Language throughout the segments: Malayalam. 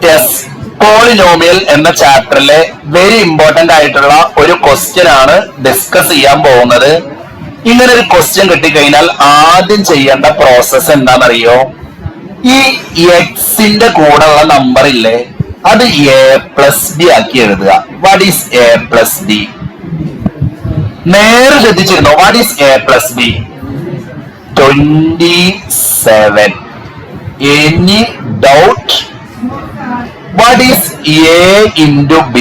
യെസ്, പോളിനോമിയൽ എന്ന ചാപ്റ്ററിലെ വെരി ഇമ്പോർട്ടന്റ് ആയിട്ടുള്ള ഒരു ക്വസ്റ്റ്യൻ ആണ് ഡിസ്കസ് ചെയ്യാൻ പോകുന്നത്. ഇങ്ങനെ ഒരു ക്വസ്റ്റ്യൻ കിട്ടിക്കഴിഞ്ഞാൽ ആദ്യം ചെയ്യേണ്ട പ്രോസസ് എന്താണെന്നറിയോ? ഈ എക്സിന്റെ കൂടെയുള്ള നമ്പർ ഇല്ലേ, അത് എ പ്ലസ് ബി ആക്കി എഴുതുക. What is A plus B? നേരെ ശ്രദ്ധിച്ചിരുന്നോ? What is A plus B? 27. Any doubt? What is A into B?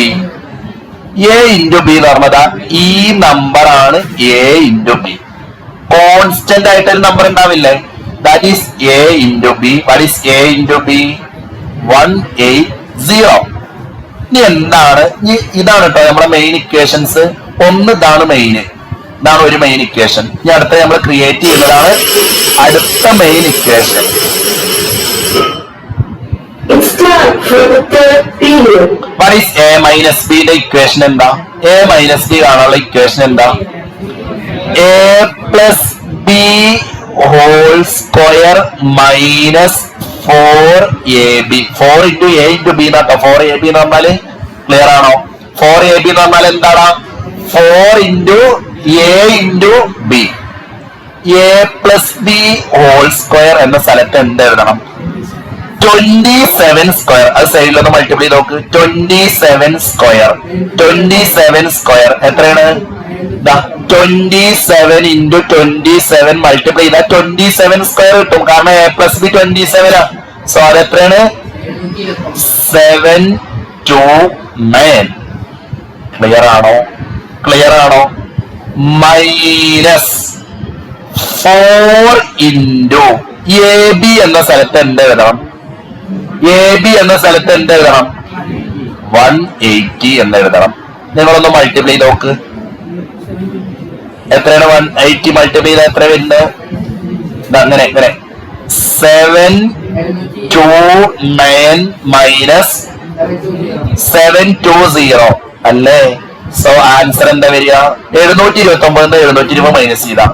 A into B എന്ന് പറഞ്ഞതാ ഈ നമ്പർ ആണ് A into B. കോൺസ്റ്റന്റ് ആയിട്ടൊരു നമ്പർ ഉണ്ടാവില്ലേ? That is A into B. What is A into B? 180. ഇനി എന്താണ്? ഇതാണ് കേട്ടോ നമ്മുടെ മെയിൻ ഇക്വേഷൻസ്. ഒന്ന് ഇതാണ് മെയിൻ, ഇതാണ് ഒരു മെയിൻ ഇക്വേഷൻ. ഇനി അടുത്ത നമ്മൾ ക്രിയേറ്റ് ചെയ്യുന്നതാണ് അടുത്ത main equation. What is A minus B? ന്റെ ഇക്വേഷൻ എന്താ? A minus B കാണാനുള്ള ഇക്വേഷൻ എന്താ? A plus B whole square minus 4AB. 4 into A into B എന്നാട്ടോ. 4AB എന്ന് പറഞ്ഞാല് ക്ലിയർ ആണോ? 4AB എന്ന് പറഞ്ഞാൽ എന്താണ്? 4 into A into B. A plus B whole square എന്ന സ്ഥലത്ത് എന്ത് എഴുതണം? 27 സ്ക്വയർ. അത് സൈഡിലൊന്ന് മൾട്ടിപ്ലൈ ചെയ്ത് നോക്ക്. 27 സ്ക്വയർ. 27 സ്ക്വയർ എത്രയാണ്? 27 into 27 മൾട്ടിപ്ലൈ ചെയ്താൽ 27 സ്ക്വയർ കിട്ടും. കാരണം A plus B 27 ആ. സോ അത് എത്രയാണ്? 729. ക്ലിയർ ആണോ? ക്ലിയർ ആണോ? മൈനസ് 4 into AB എന്ന സ്ഥലത്ത് എന്ത് എഴുതണം? AB എന്ന സ്ഥലത്ത് എന്ത് എഴുതണം? 180 എന്ന് എഴുതണം. നിങ്ങളൊന്ന് മൾട്ടിപ്ലൈ ചെയ്ത് നോക്ക്. എത്രയാണ് 180 മൾട്ടിപ്ലൈ ചെയ്താൽ എത്ര വരുന്നത്? അങ്ങനെ ഇങ്ങനെ 729 മൈനസ് 720 അല്ലേ? സോ ആൻസർ എന്താ വരിക? 729 720 മൈനസ് ചെയ്താ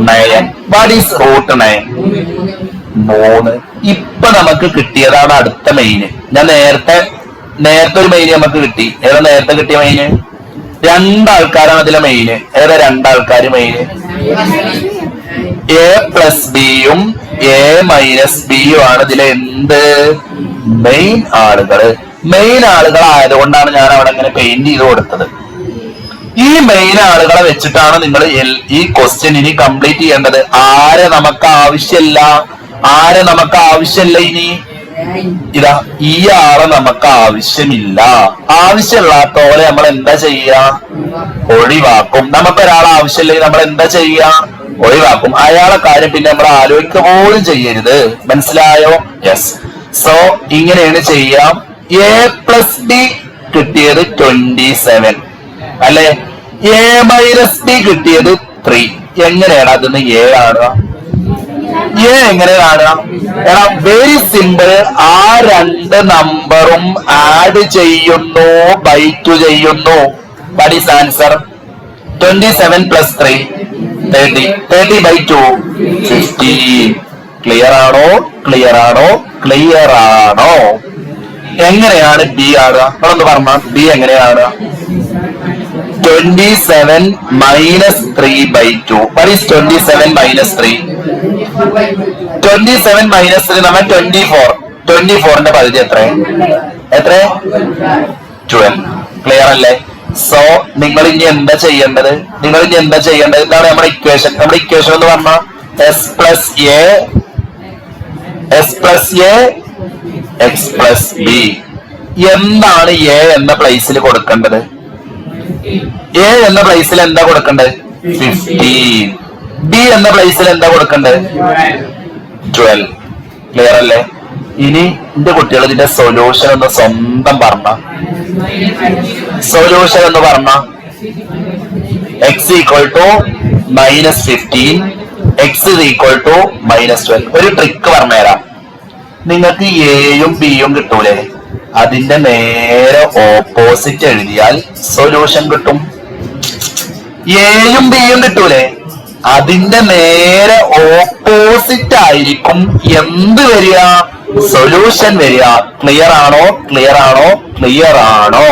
9. What is root 9? 3. ഇപ്പൊ നമുക്ക് കിട്ടിയതാണ് അടുത്ത മെയിന്. ഞാൻ നേരത്തെ ഒരു മെയിന് നമുക്ക് കിട്ടി. ഏതാ നേരത്തെ കിട്ടിയ മെയിന്? രണ്ടാൾക്കാരാണ് അതിലെ മെയിന്. ഏതാ രണ്ടാൾക്കാര് മെയിന്? A പ്ലസ് ബിയും A മൈനസ് ബിയും ആണ് ഇതിലെ എന്ത് മെയിൻ ആളുകള്. മെയിൻ ആളുകൾ ആയതുകൊണ്ടാണ് ഞാൻ അവിടെ ഇങ്ങനെ പെയിന്റ് ചെയ്ത് കൊടുത്തത്. ഈ മെയിൻ ആളുകളെ വെച്ചിട്ടാണ് നിങ്ങൾ ഈ ക്വസ്റ്റ്യൻ ഇനി കംപ്ലീറ്റ് ചെയ്യേണ്ടത്. ആരെ നമുക്ക് ആവശ്യമില്ല? ആരെ നമുക്ക് ആവശ്യമില്ല? ഇനി ഇതാ ഈ ആളെ നമുക്ക് ആവശ്യമില്ല. ആവശ്യമില്ലാത്തോലെ നമ്മൾ എന്താ ചെയ്യാ? ഒഴിവാക്കും. നമുക്കൊരാളെ ആവശ്യമില്ലെങ്കിൽ നമ്മൾ എന്താ ചെയ്യാ? ഒഴിവാക്കും. അയാളെ കാര്യം പിന്നെ നമ്മൾ ആലോചിക്കുക പോലും ചെയ്യരുത്. മനസ്സിലായോ? യെസ്. സോ ഇങ്ങനെയാണ് ചെയ്യാം. A പ്ലസ് ബി കിട്ടിയത് 27 അല്ലെ? A മൈനസ് ബി കിട്ടിയത് 3. എങ്ങനെയാണ് അതിന് A കാണുക? A എങ്ങനെ കാണുക? Very simple. ആ രണ്ട് നമ്പറും ആഡ് ചെയ്യുന്നു, ബൈ 2 ചെയ്യുന്നു. What is answer? 27 plus 3 30. 30 by 2 15. Clear ആണോ? ക്ലിയർ ആണോ? ക്ലിയർ ആണോ? എങ്ങനെയാണ് ബി ആടുക? നിങ്ങളൊന്ന് പറഞ്ഞ ബി എങ്ങനെയാണ്? 27 minus 3 by 2. What is 27 minus 3? 27 minus 3 നമ്മൾ 24. 24ന്റെ പകുതി എത്ര? 12. ക്ലിയർ അല്ലേ? സോ നിങ്ങൾ ഇനി എന്താ ചെയ്യേണ്ടത്? ഇതാണ് നമ്മുടെ ഇക്വേഷൻ. നമ്മുടെ ഇക്വേഷൻ എന്ന് പറഞ്ഞാൽ S plus A X plus B. എന്താണ് A എന്ന പ്ലേസിൽ കൊടുക്കേണ്ടത്? A എന്ന പ്ലേസിൽ എന്താ കൊടുക്കേണ്ടത്? 15. B എന്ന പ്ലേസിൽ എന്താ കൊടുക്കേണ്ടത്? 12. ക്ലിയർ അല്ലേ? ഇനി എന്റെ കുട്ടികൾ ഇതിന്റെ സൊല്യൂഷൻ ഒന്ന് സ്വന്തം പറഞ്ഞ സൊല്യൂഷൻ എന്ന് പറഞ്ഞ x equal to -15, x equal to -12. ഒരു ട്രിക്ക് പറഞ്ഞുതരാം. നിങ്ങൾക്ക് എയും ബിയും കിട്ടൂലേ? അതിന്റെ നേരെ ഓപ്പോസിറ്റ് എഴുതിയാൽ സൊല്യൂഷൻ കിട്ടും. എയും ബിയും കിട്ടൂലേ? അതിന്റെ നേരെ ഓപ്പോസിറ്റ് ആയിരിക്കും എന്ത് വരിക? സൊല്യൂഷൻ വരിക. ക്ലിയർ ആണോ? ക്ലിയർ ആണോ? ക്ലിയർ ആണോ?